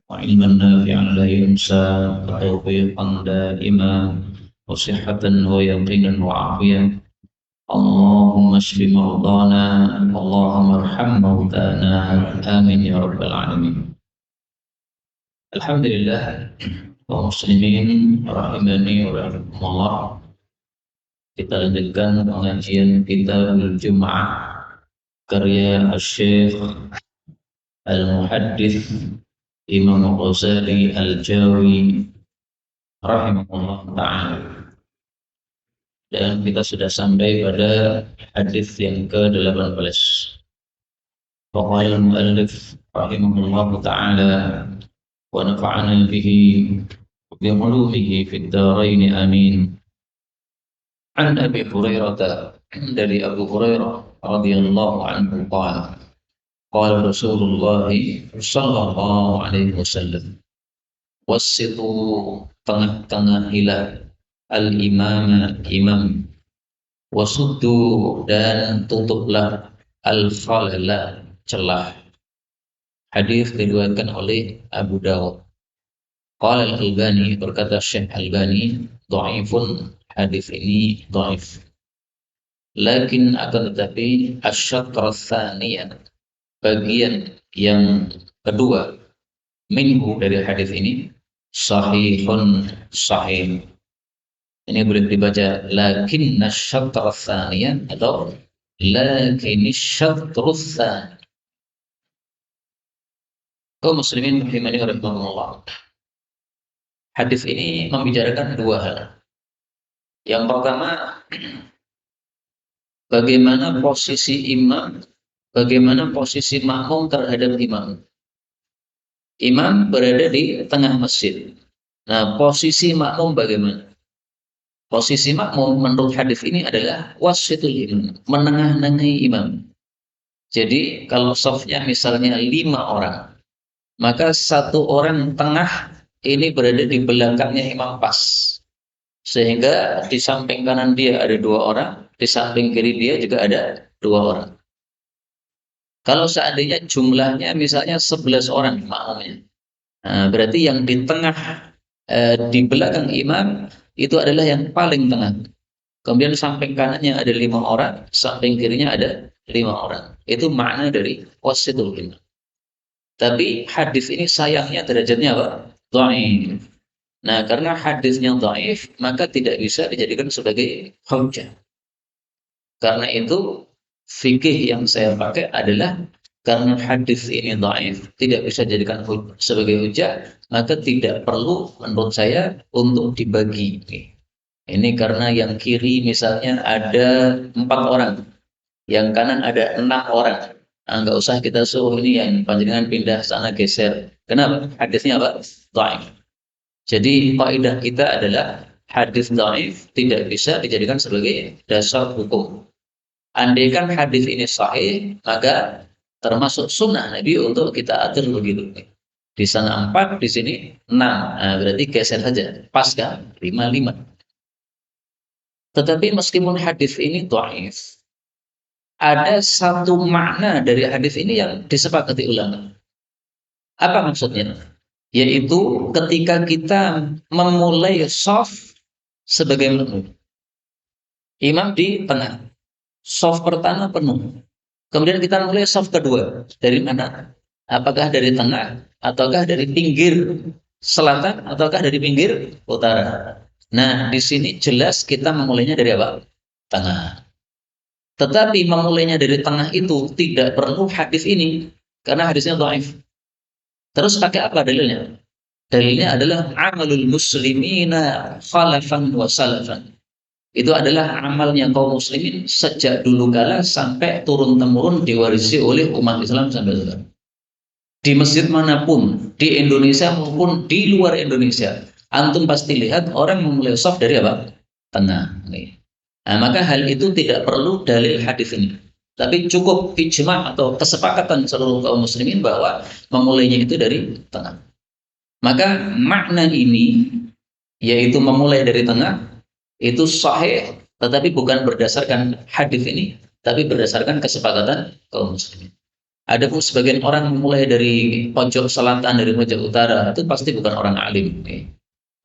وعلما نافعا لا ينسى وتوفيقا دائما وصحة ويقينا وعافية. اللهم اشف مرضانا، اللهم ارحم موتانا، آمين يا رب العالمين. Alhamdulillah, kaum muslimin rahimani wa rahimakumullah. Kita lanjutkan pengajian kitab Al-Jum'ah karya Syekh Al-Muhaddits Imam Ghazali Al-Jawi rahimahullah ta'ala. Dan kita sudah sampai pada hadis yang ke-18. Qala al-muallif rahimahullah ta'ala wa nafa'ana bihi bi ulumihi fid dharain amin. An Abi Hurairah, dari Abu Hurairah radhiyallahu anhu qala qala Rasulullah sallallahu alaihi wasallam, wassitu, tengah-tengahilah al-imam, imam, wasuddu, dan tutuplah al-khalala, celah. Hadis diriwayatkan oleh Abu Dawud. Qala al-Albani, berkata Syekh Albani, dhaifun, hadis ini dhaif. Lakin akan tetapi asy-syatra tsaniyah, bagian yang kedua, minhu, dari hadis ini, sahihun, sahih. Ini boleh dibaca lakin asy-syatra tsaniyah atau lakin asy-syatra tsaniyah. Kaum muslimin rahimani wa rahimakumullah. Hadis ini membicarakan dua hal. Yang pertama, bagaimana posisi imam, bagaimana posisi makmum terhadap imam. Imam berada di tengah masjid. Nah, posisi makmum bagaimana? Posisi makmum menurut hadis ini adalah wasitul imam, menengah-nengahi imam. Jadi kalau safnya misalnya 5 orang, maka satu orang tengah ini berada di belakangnya imam pas. Sehingga di samping kanan dia ada 2 orang, di samping kiri dia juga ada 2 orang. Kalau seandainya jumlahnya misalnya 11 orang makmumnya, nah, berarti yang di tengah, di belakang imam itu adalah yang paling tengah. Kemudian samping kanannya ada 5 orang, samping kirinya ada 5 orang. Itu makna dari wasitul imam. Tapi hadis ini sayangnya derajatnya apa? Dhaif. Nah, karena hadisnya dhaif, maka tidak bisa dijadikan sebagai hujjah. Karena itu fikih yang saya pakai adalah karena hadis ini dhaif, tidak bisa dijadikan sebagai hujjah, maka tidak perlu menurut saya untuk dibagi. Ini karena yang kiri misalnya ada 4 orang, yang kanan ada 6 orang. Nah, nggak usah kita suruh ini yang panjenengan pindah sana geser. Kenapa? Hadisnya apa? Dhaif. Jadi kaidah kita adalah hadis dhaif tidak bisa dijadikan sebagai dasar hukum. Andaikan hadis ini sahih, maka termasuk sunnah Nabi untuk kita atur begitu. Di sana 4, di sini 6. Nah, berarti geser saja. Pas kan? 5-5. Tetapi meskipun hadis ini dhaif, ada satu makna dari hadis ini yang disepakati ulama. Apa maksudnya? Yaitu ketika kita memulai shaf sebagai makmum. Imam di tengah. Shaf pertama penuh. Kemudian kita mulai shaf kedua. Dari mana? Apakah dari tengah ataukah dari pinggir selatan ataukah dari pinggir utara? Nah, di sini jelas kita memulainya dari apa? Tengah. Tetapi memulainya dari tengah itu tidak perlu hadis ini karena hadisnya dhaif. Terus pakai apa dalilnya? Dalilnya adalah amalul muslimina khalafan wa salafan. Itu adalah amalnya kaum muslimin sejak dulu kala sampai turun-temurun diwarisi oleh umat Islam sampai sekarang. Di masjid manapun, di Indonesia maupun di luar Indonesia, antum pasti lihat orang memulai shaf dari apa? Tengah. Nah, maka hal itu tidak perlu dalil hadis ini. Tapi cukup ijma' atau kesepakatan seluruh kaum muslimin bahwa memulainya itu dari tengah. Maka makna ini, yaitu memulai dari tengah, itu sahih, tetapi bukan berdasarkan hadis ini, tapi berdasarkan kesepakatan kaum muslimin. Adapun sebagian orang mulai dari pojok selatan, dari pojok utara, itu pasti bukan orang alim.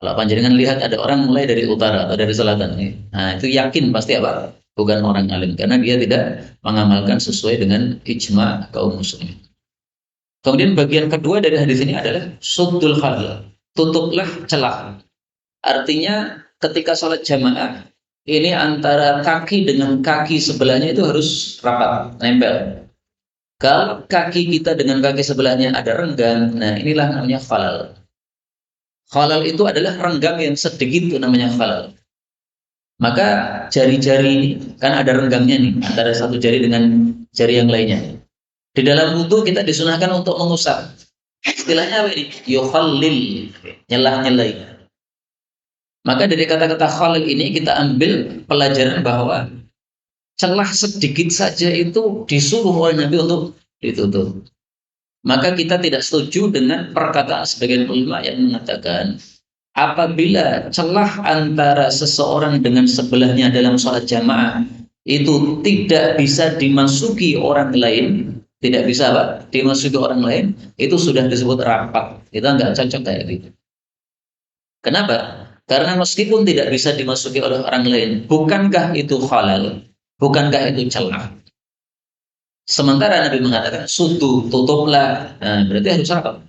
Kalau panjenengan lihat ada orang mulai dari utara atau dari selatan, nah itu yakin pasti apa? Bukan orang alim, karena dia tidak mengamalkan sesuai dengan ijma kaum muslimin. Kemudian bagian kedua dari hadis ini adalah suddul khalal, tutuplah celah. Artinya ketika sholat jamaah ini antara kaki dengan kaki sebelahnya itu harus rapat, nempel. Kalau kaki kita dengan kaki sebelahnya ada renggang, nah inilah namanya khalal. Khalal itu adalah renggang yang sedikit, itu namanya khalal. Maka jari-jari kan ada renggangnya nih antara satu jari dengan jari yang lainnya. Di dalam wudu kita disunahkan untuk mengusap. Istilahnya apa ini? Yukhallil, nyelah-nyelai. Maka dari kata-kata khalil ini kita ambil pelajaran bahwa celah sedikit saja itu disuruh oleh Nabi untuk ditutup. Maka kita tidak setuju dengan perkataan sebagian ulama yang mengatakan apabila celah antara seseorang dengan sebelahnya dalam sholat jamaah itu tidak bisa dimasuki orang lain, tidak bisa apa? Dimasuki orang lain, itu sudah disebut rapat. Kita nggak cocok kayak gitu. Kenapa? Karena meskipun tidak bisa dimasuki oleh orang lain, bukankah itu halal? Bukankah itu celah? Sementara Nabi mengatakan, sudu, tutuplah. Nah, berarti harus rapat.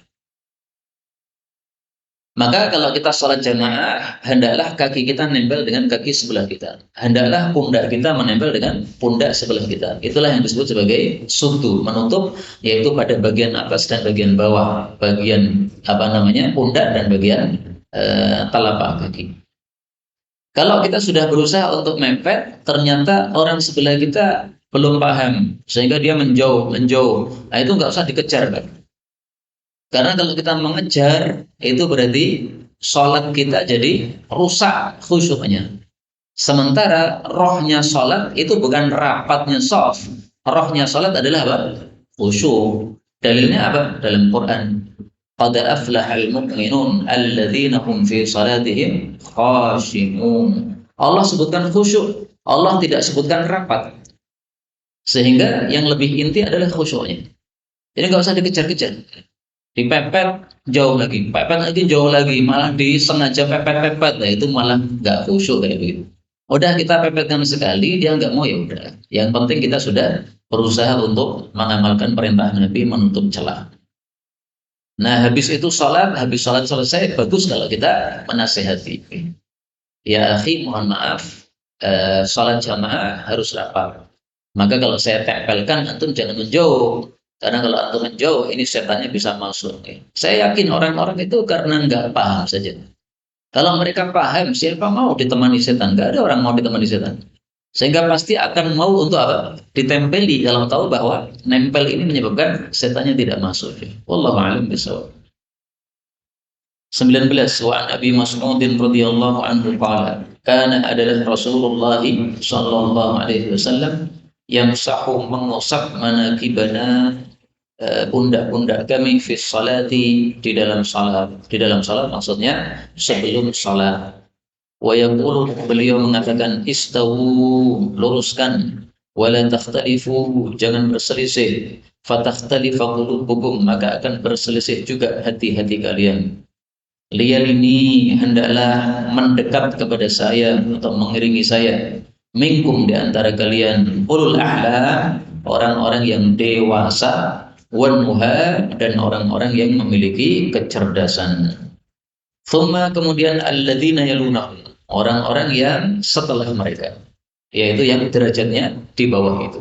Maka kalau kita sholat jamaah, hendaklah kaki kita nempel dengan kaki sebelah kita. Hendaklah pundak kita menempel dengan pundak sebelah kita. Itulah yang disebut sebagai sudu, menutup, yaitu pada bagian atas dan bagian bawah, bagian pundak dan bagian telapak kaki. Kalau kita sudah berusaha untuk mepet, ternyata orang sebelah kita belum paham, sehingga dia menjauh. Nah itu nggak usah dikejar, kan? Karena kalau kita mengejar, itu berarti sholat kita jadi rusak khusyuknya. Sementara rohnya sholat itu bukan rapatnya soft. Rohnya sholat adalah apa? Khusyuk. Dalilnya apa? Dalam Quran. Qad aflahal mu'minun alladzina hum fi salatihim khashi'un. Allah sebutkan khusyuk. Allah tidak sebutkan rapat. Sehingga yang lebih inti adalah khusyuknya. Jadi nggak usah dikejar-kejar. Dipepet jauh lagi, pepet lagi jauh lagi, malah disengaja pepet-pepet, nah itu malah nggak khusyuk kayak begitu. Udah kita pepetkan sekali, dia nggak mau, ya udah. Yang penting kita sudah berusaha untuk mengamalkan perintah Nabi menutup celah. Nah habis sholat selesai, bagus kalau kita menasehati. Ya akhi, mohon maaf, sholat jamaah harus rapat. Maka kalau saya tempelkan, antum jangan menjauh. Karena kalau antum menjauh, ini setannya bisa masuk. Saya yakin orang-orang itu karena nggak paham saja. Kalau mereka paham, siapa mau ditemani setan? Nggak ada orang mau ditemani setan. Sehingga pasti akan mau untuk apa? Ditempeli kalau tahu bahwa nempel ini menyebabkan setannya tidak masuk. Wallahu a'lam bishawab. 19 wa an Abi Mas'ud radhiyallahu anhu qala kana adalah Rasulullah sallallahu alaihi wasallam yang sahu mengusap manakibana pundak-pundak kami fi salati di dalam salat. Di dalam salat maksudnya sebelum salat. Wa yaqulu, beliau mengatakan istawu, luruskan, wala takhtalifu, jangan berselisih. Fatakhtalifa qulubukum, maka akan berselisih juga hati-hati kalian. Lihat ini hendaklah mendekat kepada saya atau mengiringi saya. Minkum, di antara kalian, ulul ahlam, orang-orang yang dewasa, wan nuha, dan orang-orang yang memiliki kecerdasan. Thumma, kemudian alladzina yalunahum, orang-orang yang setelah mereka, yaitu yang derajatnya di bawah itu.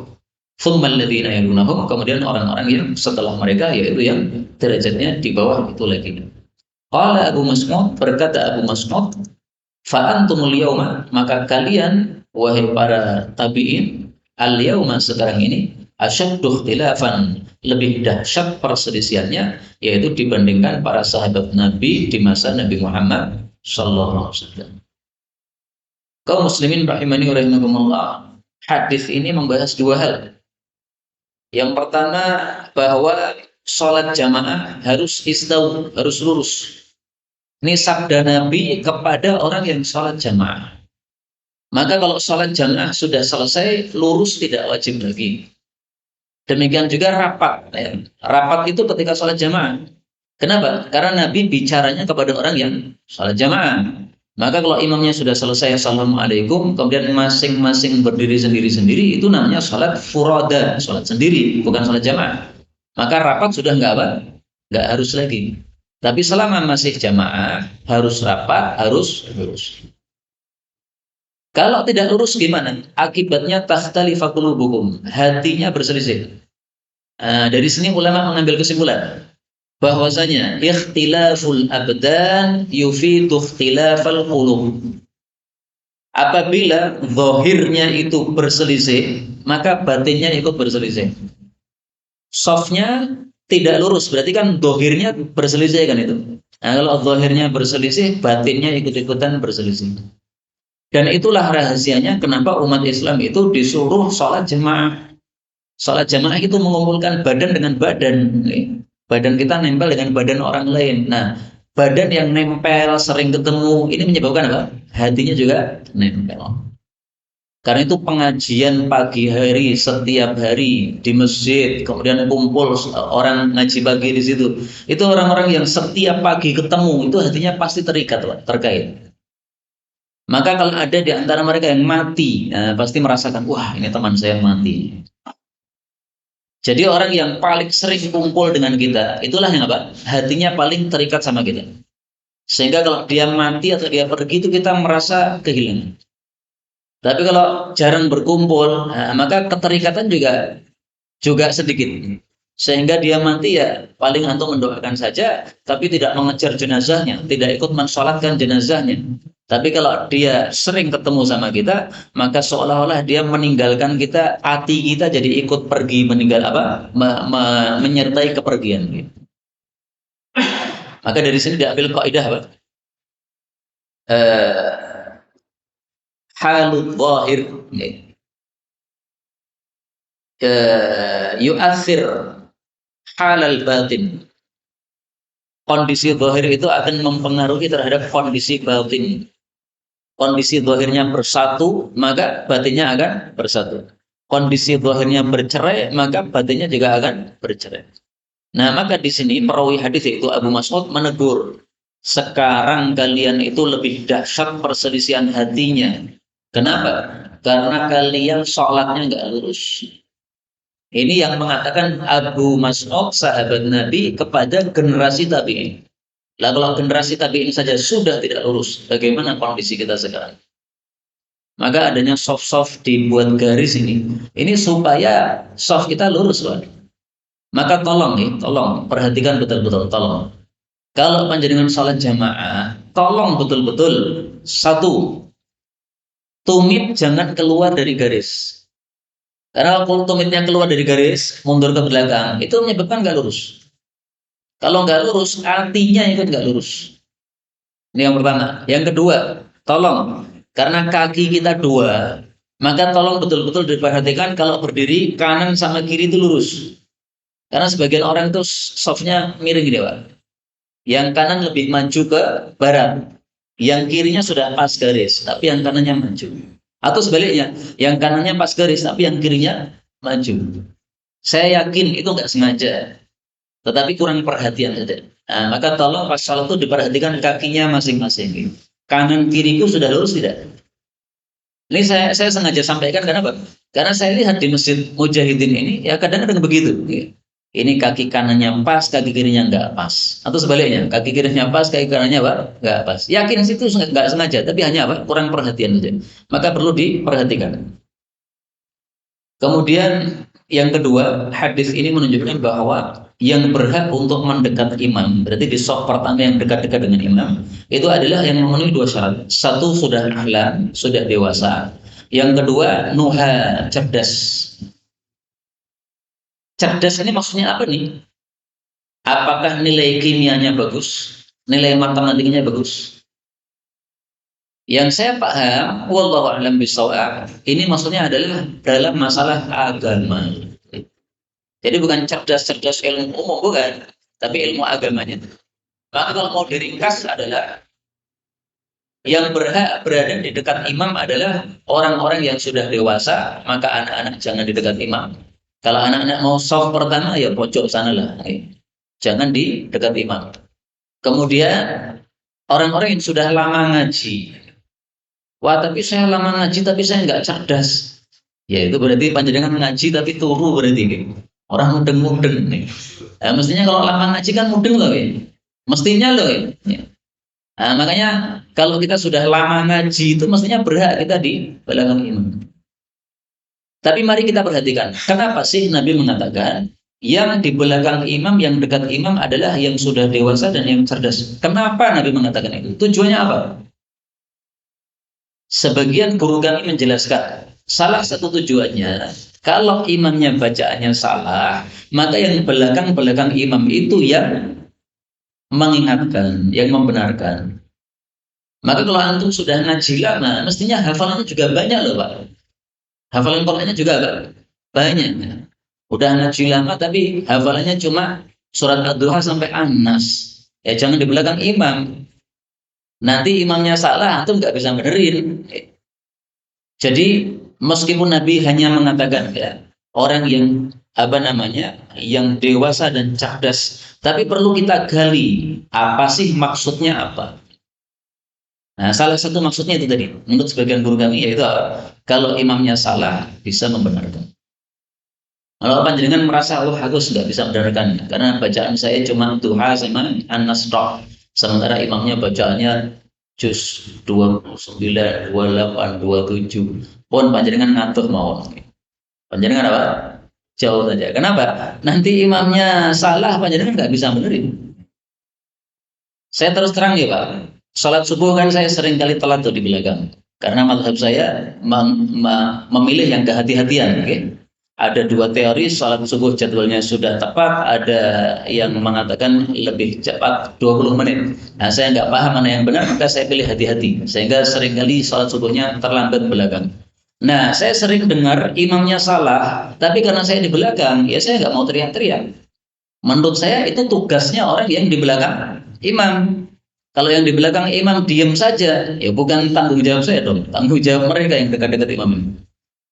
Thumma alladzina yalunahum, kemudian orang-orang yang setelah mereka, yaitu yang derajatnya di bawah itu lagi. Qala Abu Mas'ud, berkata Abu Mas'ud, fa antumul yauma, maka kalian wahai para tabi'in, al yauma, sekarang ini, asyaddu ikhtilafan, lebih dahsyat perselisihannya, yaitu dibandingkan para sahabat Nabi di masa Nabi Muhammad sallallahu alaihi wasallam. Kaum muslimin rahimani wa rahimakumullah, hadis ini membahas dua hal. Yang pertama, bahwa sholat jamaah harus istaw, harus lurus. Ini sabda Nabi kepada orang yang sholat jamaah. Maka kalau sholat jamaah sudah selesai, lurus tidak wajib lagi. Demikian juga rapat. Ya. Rapat itu ketika sholat jamaah. Kenapa? Karena Nabi bicaranya kepada orang yang sholat jamaah. Maka kalau imamnya sudah selesai assalamualaikum, kemudian masing-masing berdiri sendiri-sendiri, itu namanya sholat furoda, sholat sendiri, bukan sholat jamaah. Maka rapat sudah nggak apa? Nggak harus lagi. Tapi selama masih jamaah, harus rapat, harus lurus. Kalau tidak lurus gimana? Akibatnya takhtalifa qulubukum, hatinya berselisih. Dari sini ulama mengambil kesimpulan bahwasanya ikhtilaful abdan yufidu ikhtilafal qulub. Apabila zahirnya itu berselisih, maka batinnya ikut berselisih. Softnya tidak lurus, berarti kan zahirnya berselisih kan itu. Nah, kalau zahirnya berselisih, batinnya ikut-ikutan berselisih. Dan itulah rahasianya kenapa umat Islam itu disuruh sholat jemaah. Sholat jamaah itu mengumpulkan badan dengan badan. Badan kita nempel dengan badan orang lain. Nah, badan yang nempel, sering ketemu, ini menyebabkan apa? Hatinya juga nempel. Karena itu pengajian pagi hari, setiap hari di masjid, kemudian kumpul orang ngaji pagi di situ. Itu orang-orang yang setiap pagi ketemu, itu hatinya pasti terikat, terkait. Maka kalau ada di antara mereka yang mati, pasti merasakan, wah ini teman saya mati. Jadi orang yang paling sering kumpul dengan kita, itulah yang apa? Hatinya paling terikat sama kita. Sehingga kalau dia mati atau dia pergi itu kita merasa kehilangan. Tapi kalau jarang berkumpul, maka keterikatan juga sedikit. Sehingga dia mati ya paling antum mendoakan saja, tapi tidak mengejar jenazahnya, tidak ikut mensolatkan jenazahnya. Tapi kalau dia sering ketemu sama kita, maka seolah-olah dia meninggalkan kita, hati kita jadi ikut pergi meninggal apa? Menyertai kepergian. Maka dari sini diambil kaidah apa? Halut zahir yu'athir halal batin. Kondisi zahir itu akan mempengaruhi terhadap kondisi batin. Kondisi zahirnya bersatu, maka batinnya akan bersatu. Kondisi zahirnya bercerai, maka batinnya juga akan bercerai. Nah, maka di sini perawi hadis itu Abu Mas'ud menegur, sekarang kalian itu lebih dahsyat perselisihan hatinya. Kenapa? Karena kalian sholatnya nggak lurus. Ini yang mengatakan Abu Mas'ud sahabat Nabi kepada generasi tabi'in. Lah kalau generasi tabi'in saja sudah tidak lurus, bagaimana kondisi kita sekarang? Maka adanya soft dibuat garis ini. Ini supaya soft kita lurus, Pak. Maka tolong perhatikan betul-betul, tolong. Kalau panjenengan salat jamaah, tolong betul-betul satu, tumit jangan keluar dari garis. Karena kalau tumitnya keluar dari garis, mundur ke belakang, itu menyebabkan nggak lurus. Kalau nggak lurus, artinya ikut nggak lurus. Ini yang pertama. Yang kedua, tolong, karena kaki kita dua, maka tolong betul-betul diperhatikan kalau berdiri, kanan sama kiri itu lurus. Karena sebagian orang itu softnya miring gitu, Pak. Yang kanan lebih maju ke barat, yang kirinya sudah pas garis, tapi yang kanannya maju. Atau sebaliknya, yang kanannya pas garis, tapi yang kirinya maju. Saya yakin itu nggak sengaja, tetapi kurang perhatian saja. Nah, maka tolong pas salat itu diperhatikan kakinya masing-masing. Kanan kiriku sudah lurus tidak? Ini saya sengaja sampaikan kenapa? Karena saya lihat di masjid Mujahidin ini, ya kadang-kadang begitu. Ini kaki kanannya pas, kaki kirinya nggak pas. Atau sebaliknya, kaki kirinya pas, kaki kanannya apa? Nggak pas. Yakin situ nggak sengaja, tapi hanya apa? Kurang perhatian saja. Maka perlu diperhatikan. Kemudian yang kedua, hadis ini menunjukkan bahwa yang berhak untuk mendekat imam, berarti di shaf pertama yang dekat-dekat dengan imam, itu adalah yang memenuhi dua syarat. Satu sudah ahlan, sudah dewasa. Yang kedua, nuha, cerdas. Cerdas ini maksudnya apa nih? Apakah nilai kimianya bagus? Nilai matematikanya bagus? Yang saya paham, wallahu a'lam bishawab, ini maksudnya adalah dalam masalah agama. Jadi bukan cerdas-cerdas ilmu umum, bukan, tapi ilmu agamanya. Maka kalau mau diringkas adalah yang berhak berada di dekat imam adalah orang-orang yang sudah dewasa, maka anak-anak jangan di dekat imam. Kalau anak-anak mau soft pertama ya pojok sana lah. Jangan di dekat imam. Kemudian orang-orang yang sudah lama ngaji. Wah, tapi saya lama ngaji tapi saya nggak cerdas. Ya itu berarti panjenengan ngaji tapi turu berarti nih. Orang mudeng-mudeng nih. Nah, mestinya kalau lama ngaji kan mudeng loh ya. Mestinya loh ya. Nah, makanya kalau kita sudah lama ngaji itu mestinya berhak kita di belakang imam. Tapi mari kita perhatikan, kenapa sih Nabi mengatakan yang di belakang imam, yang dekat imam adalah yang sudah dewasa dan yang cerdas. Kenapa Nabi mengatakan itu? Tujuannya apa? Sebagian guru kami menjelaskan, salah satu tujuannya, kalau imamnya bacaannya salah, maka yang belakang-belakang imam itu yang mengingatkan, yang membenarkan. Maka kalau antum sudah ngaji lama, mestinya hafalannya juga banyak loh Pak. Hafalan Qur'annya juga banyak. Udah ngaji lama tapi hafalannya cuma surat Ad-Duha sampai An-Nas. Ya jangan di belakang imam. Nanti imamnya salah, antum nggak bisa benerin. Jadi meskipun Nabi hanya mengatakan ya orang yang yang dewasa dan cerdas, tapi perlu kita gali apa sih maksudnya apa. Nah, salah satu maksudnya itu tadi, menurut sebagian guru kami yaitu kalau imamnya salah bisa membenarkan. Kalau panjenengan merasa aku nggak bisa membenarkan karena bacaan saya cuma duha sama An-Nas. Sementara imamnya bacaannya juz 29, 28, 27. Pun panjenengan ngatur mau. Panjenengan apa? Jauh saja. Kenapa? Nanti imamnya salah, panjenengan nggak bisa benerin. Saya terus terang ya Pak. Salat subuh kan saya sering kali telat tuh di belakang. Karena mazhab saya memilih yang kehati-hatian. Okay? Ada dua teori, salat subuh jadwalnya sudah tepat, ada yang mengatakan lebih cepat 20 menit. Nah, saya nggak paham mana yang benar, maka saya pilih hati-hati. Sehingga seringkali salat subuhnya terlambat belakang. Nah, saya sering dengar imamnya salah, tapi karena saya di belakang, ya saya nggak mau teriak-teriak. Menurut saya itu tugasnya orang yang di belakang imam. Kalau yang di belakang imam diam saja, ya bukan tanggung jawab saya dong, tanggung jawab mereka yang dekat-dekat imam.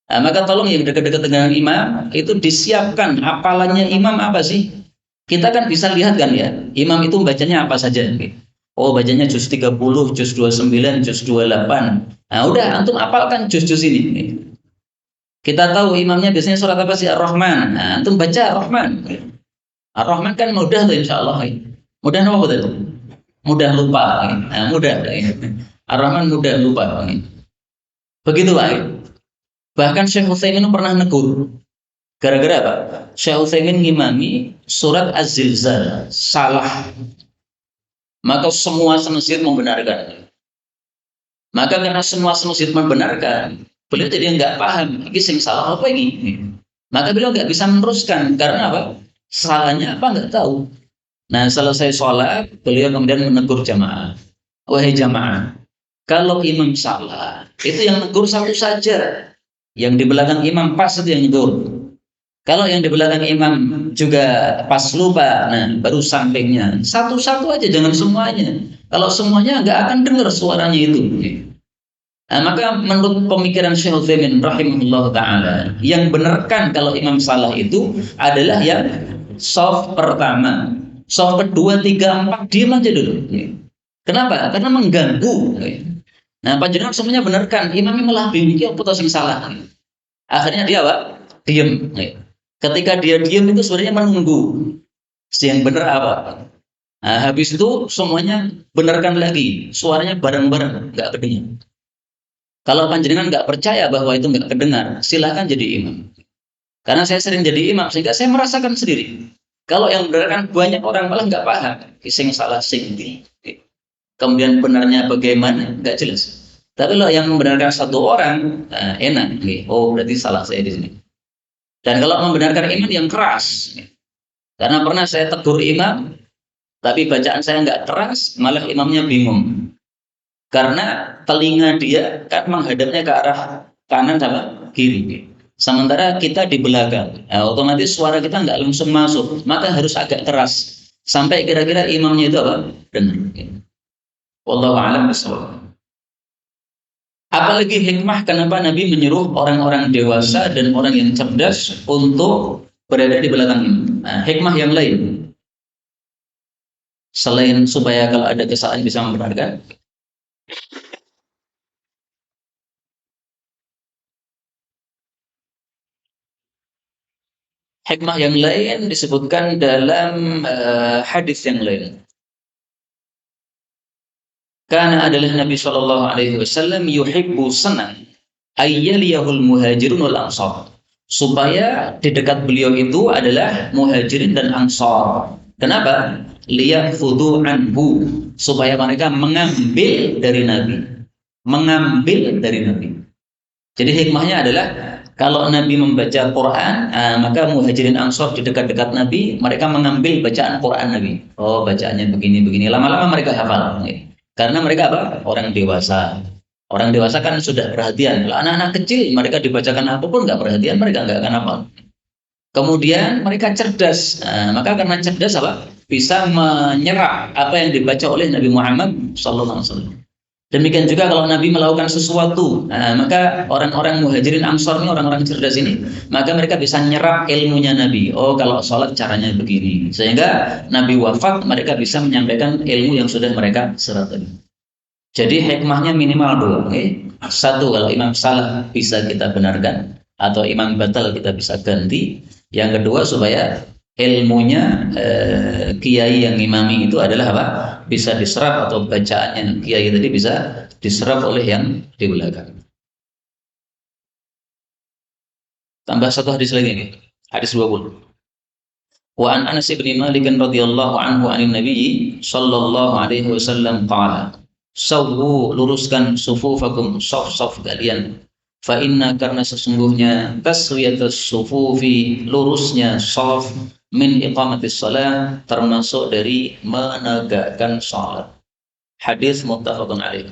Nah, maka tolong yang dekat-dekat dengan imam itu disiapkan hafalannya imam apa sih? Kita kan bisa lihat kan ya, imam itu bacanya apa saja. Oh, bacanya juz 30, juz 29, juz 28. Nah, udah antum hafalkan juz-juz ini. Kita tahu imamnya biasanya surat apa sih? Ar-Rahman. Nah, antum baca Ar-Rahman. Ar-Rahman kan mudah tuh insya Allah. Mudah apa betul? Mudah lupa. Nah, mudah. Ar-Rahman mudah lupa. Begitu Pak. Bahkan Syekh Utsaimin pernah negur. Gara-gara apa? Syekh Utsaimin ngimami surat Az-Zilzal salah. Maka semua semasjid membenarkan. Maka karena semua semasjid membenarkan, beliau jadi nggak paham. Ini sing salah apa ini? Maka beliau nggak bisa meneruskan. Karena apa? Salahnya apa nggak tahu. Nah, selesai sholat, beliau kemudian menegur jamaah. Wahai jamaah, kalau imam salah, itu yang negur satu saja. Yang di belakang imam pas itu yang negur. Kalau yang di belakang imam juga pas lupa, nah baru sampingnya. Satu-satu aja, jangan semuanya. Kalau semuanya nggak akan dengar suaranya itu. Nah, maka menurut pemikiran Syekh Utsaimin rahimahullah ta'ala, yang benarkan kalau imam salah itu adalah yang soft pertama. Soft kedua, tiga, empat, diam aja dulu. Kenapa? Karena mengganggu. Nah, panjenengan semuanya benarkan, imamnya malah bingung, apa yang salah. Akhirnya dia apa? Diam. Ketika dia diam itu sebenarnya menunggu yang benar apa. Nah, habis itu semuanya benarkan lagi, suaranya bareng-bareng, nggak kedengar. Kalau panjenengan nggak percaya bahwa itu nggak kedengar, silakan jadi imam. Karena saya sering jadi imam, sehingga saya merasakan sendiri. Kalau yang benarkan banyak orang malah nggak paham, sing salah sing ini. Kemudian benarnya bagaimana, nggak jelas. Tapi kalau yang membenarkan satu orang, enak. Oh, berarti salah saya di sini. Dan kalau membenarkan imam yang keras, karena pernah saya tegur imam, tapi bacaan saya nggak keras, malah imamnya bingung. Karena telinga dia kan menghadapnya ke arah kanan sama kiri. Sementara kita di belakang, otomatis suara kita nggak langsung masuk, maka harus agak keras. Sampai kira-kira imamnya itu apa? Dengar. Wallahu a'lam bishawab. Apalagi hikmah kenapa Nabi menyuruh orang-orang dewasa dan orang yang cerdas untuk berada di belakang imam. Nah, hikmah yang lain selain supaya kalau ada kesalahan bisa membenarkan, hikmah yang lain disebutkan dalam hadis yang lain. Karena adalah Nabi Shallallahu Alaihi Wasallam yuhibbu senang ayyaliyahul muhajirun wal ansar, supaya di dekat beliau itu adalah muhajirin dan ansar. Kenapa? Liya'khudhu anhu, supaya mereka mengambil dari Nabi, mengambil dari Nabi. Jadi hikmahnya adalah kalau Nabi membaca Quran, maka muhajirin ansor di dekat-dekat Nabi, mereka mengambil bacaan Quran Nabi. Oh, bacaannya begini-begini. Lama-lama mereka hafal. Karena mereka apa? Orang dewasa. Orang dewasa kan sudah perhatian. Kalau anak-anak kecil, mereka dibacakan apapun nggak perhatian, mereka nggak akan hafal. Kemudian mereka cerdas. Maka karena cerdas apa? Bisa menyerap apa yang dibaca oleh Nabi Muhammad SAW. Demikian juga kalau Nabi melakukan sesuatu, maka orang-orang muhajirin ansor ini, orang-orang cerdas ini, maka mereka bisa nyerap ilmunya Nabi. Oh, kalau sholat caranya begini. Sehingga Nabi wafat, mereka bisa menyampaikan ilmu yang sudah mereka serap tadi. Jadi hikmahnya minimal dua. Okay? Satu, kalau imam salah bisa kita benarkan, atau imam batal kita bisa ganti. Yang kedua, supaya ilmunya kiai yang imami itu adalah apa? Bisa diserap, atau bacaannya kiai tadi bisa diserap oleh yang di belakang. Tambah satu hadis lagi nih. Hadis 20. Wa an Anas bin Malik radhiyallahu anhu anin Nabi sallallahu alaihi wasallam qala: "Sawwu, luruskan sufufakum, saf-saf kalian. Fa inna, karena sesungguhnya taswiyatus sufufi, lurusnya saf, min iqamatis shalah, termasuk dari menegakkan salat." Hadis muttafaqun alaih.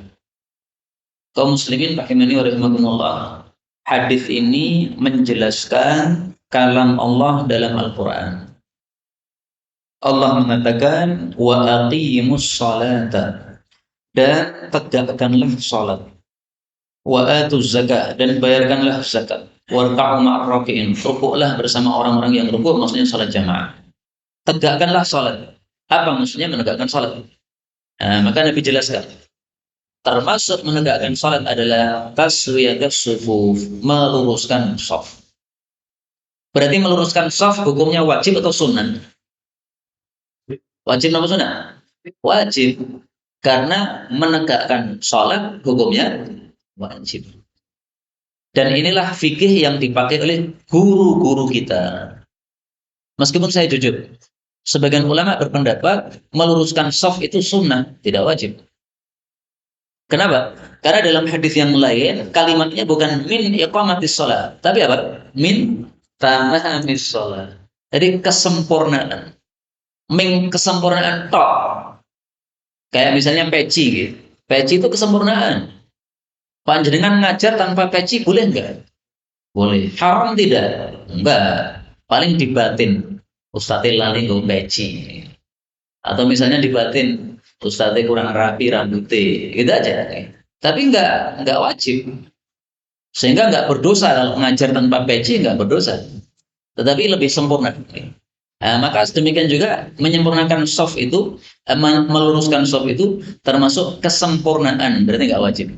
Kaum muslimin rahimani wa rahimakumullah. Hadis ini menjelaskan kalam Allah dalam Al-Qur'an. Allah mengatakan wa aqimus salata, dan tegakkanlah salat. Wa atuz zakah, dan bayarkanlah zakat. Warka'u ma'ar raki'in, rukuklah bersama orang-orang yang rukuk, maksudnya salat jamaah. Tegakkanlah salat. Apa maksudnya menegakkan salat? Maka Nabi jelaskan, termasuk menegakkan salat adalah taswiyatus sufuf, meluruskan shaf. Berarti meluruskan shaf hukumnya wajib atau sunnah? Wajib atau sunnah? Wajib. Karena menegakkan salat hukumnya wajib. Dan inilah fikih yang dipakai oleh guru-guru kita. Meskipun saya jujur, sebagian ulama berpendapat meluruskan shaf itu sunnah, tidak wajib. Kenapa? Karena dalam hadis yang lain kalimatnya bukan min iqamatis shalah, tapi apa? Min tamamis shalah. Jadi kesempurnaan. Min kesempurnaan tok. Kayak misalnya peci gitu. Peci itu kesempurnaan. Panjenengan ngajar tanpa peci boleh enggak? Boleh. Haram tidak? Enggak. Paling dibatin. Ustadznya lali nggo peci. Atau misalnya dibatin, ustadznya kurang rapi rambutnya, gitu aja. Tapi enggak wajib. Sehingga enggak berdosa kalau ngajar tanpa peci, enggak berdosa. Tetapi lebih sempurna. Maka demikian juga menyempurnakan shaf itu, meluruskan shaf itu termasuk kesempurnaan, berarti enggak wajib.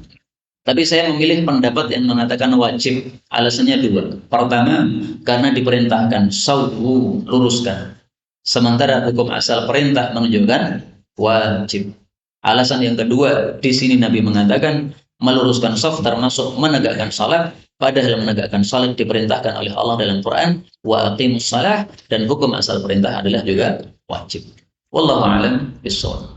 Tapi saya memilih pendapat yang mengatakan wajib. Alasannya dua. Pertama, karena diperintahkan sawu, luruskan. Sementara hukum asal perintah menunjukkan wajib. Alasan yang kedua, di sini Nabi mengatakan meluruskan shaf termasuk menegakkan salat, padahal menegakkan salat diperintahkan oleh Allah dalam Quran, wa aqimus shalah, dan hukum asal perintah adalah juga wajib. Wallahu a'lam bishawab.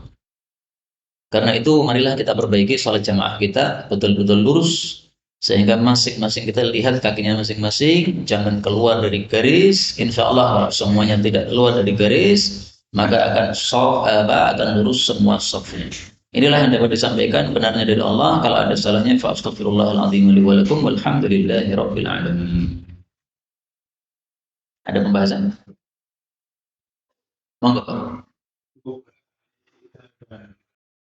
Karena itu marilah kita perbaiki salat jamaah kita betul-betul lurus, sehingga masing-masing kita lihat kakinya masing-masing, jangan keluar dari garis. Insya Allah semuanya tidak keluar dari garis, maka akan lurus semua shafnya. Inilah yang dapat disampaikan, benarnya dari Allah. Kalau ada salahnya, fa astaghfirullahaladzim li wa lakum, walhamdulillahi rabbil alamin. Ada pembahasan? Monggo.